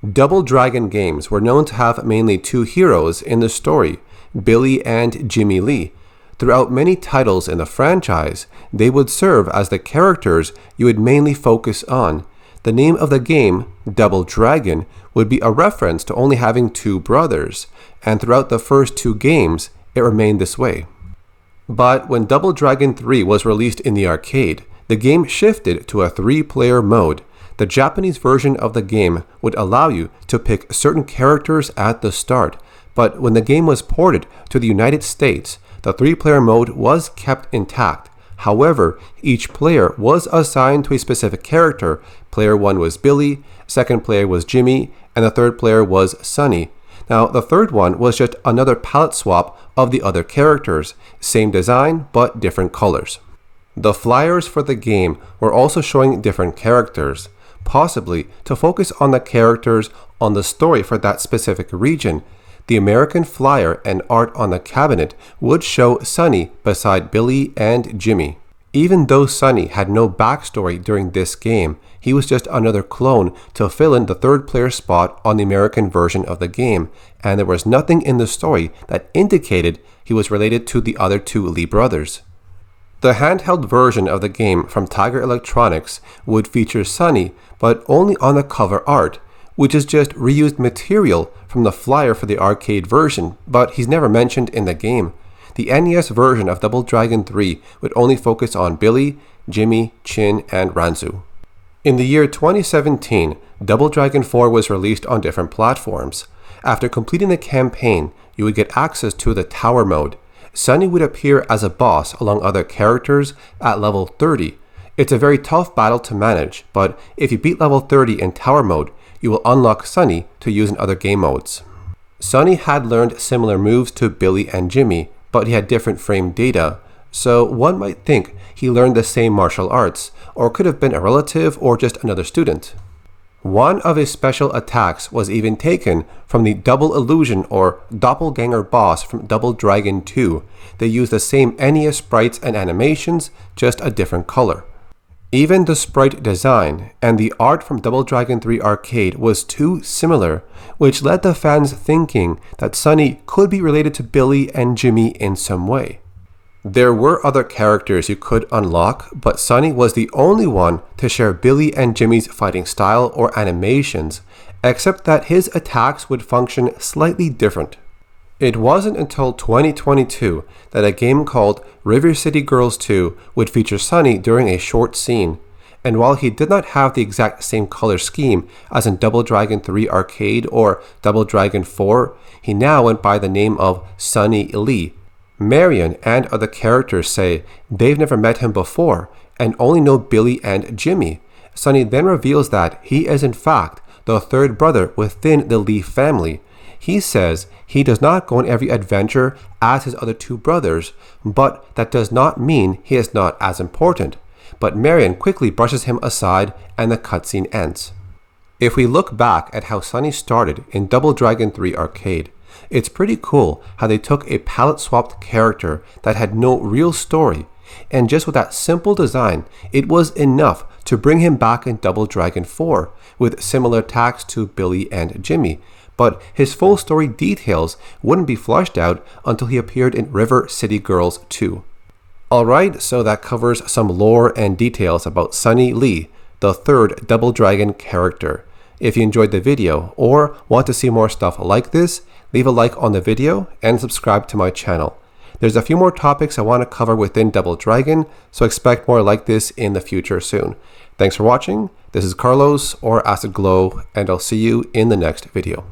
Double Dragon games were known to have mainly two heroes in the story, Billy and Jimmy Lee. Throughout many titles in the franchise, they would serve as the characters you would mainly focus on. The name of the game, Double Dragon, would be a reference to only having two brothers, and throughout the first two games, it remained this way. But when Double Dragon 3 was released in the arcade, the game shifted to a 3-player mode. The Japanese version of the game would allow you to pick certain characters at the start, but when the game was ported to the United States, the 3-player mode was kept intact. However, each player was assigned to a specific character. Player 1 was Billy, second player was Jimmy, and the third player was Sunny. Now, the third one was just another palette swap of the other characters, same design but different colors. The flyers for the game were also showing different characters, possibly to focus on the characters on the story for that specific region. The American flyer and art on the cabinet would show Sunny beside Billy and Jimmy. Even though Sunny had no backstory during this game, he was just another clone to fill in the third player spot on the American version of the game, and there was nothing in the story that indicated he was related to the other two Lee brothers. The handheld version of the game from Tiger Electronics would feature Sunny, but only on the cover art, which is just reused material from the flyer for the arcade version, but he's never mentioned in the game. The NES version of Double Dragon 3 would only focus on Billy, Jimmy, Chin, and Ranzu. In the year 2017, Double Dragon 4 was released on different platforms. After completing the campaign, you would get access to the Tower mode. Sunny would appear as a boss along other characters at level 30. It's a very tough battle to manage, but if you beat level 30 in Tower mode, you will unlock Sunny to use in other game modes. Sunny had learned similar moves to Billy and Jimmy, but he had different frame data, so one might think he learned the same martial arts, or could have been a relative or just another student. One of his special attacks was even taken from the Double Illusion or Doppelganger boss from Double Dragon 2. They used the same NES sprites and animations, just a different color. Even the sprite design and the art from Double Dragon 3 Arcade was too similar, which led the fans thinking that Sunny could be related to Billy and Jimmy in some way. There were other characters you could unlock, but Sunny was the only one to share Billy and Jimmy's fighting style or animations, except that his attacks would function slightly different. It wasn't until 2022 that a game called River City Girls 2 would feature Sunny during a short scene, and while he did not have the exact same color scheme as in Double Dragon 3 Arcade or Double Dragon 4, he now went by the name of Sunny Lee. Marion and other characters say they've never met him before and only know Billy and Jimmy. Sunny then reveals that he is in fact the third brother within the Lee family. He says he does not go on every adventure as his other two brothers, but that does not mean he is not as important. But Marion quickly brushes him aside and the cutscene ends. If we look back at how Sunny started in Double Dragon 3 Arcade, it's pretty cool how they took a palette-swapped character that had no real story, and just with that simple design, it was enough to bring him back in Double Dragon 4, with similar attacks to Billy and Jimmy, but his full story details wouldn't be flushed out until he appeared in River City Girls 2. Alright, so that covers some lore and details about Sunny Lee, the third Double Dragon character. If you enjoyed the video or want to see more stuff like this, leave a like on the video and subscribe to my channel. There's a few more topics I want to cover within Double Dragon, so expect more like this in the future soon. Thanks for watching. This is Carlos or Acid Glow, and I'll see you in the next video.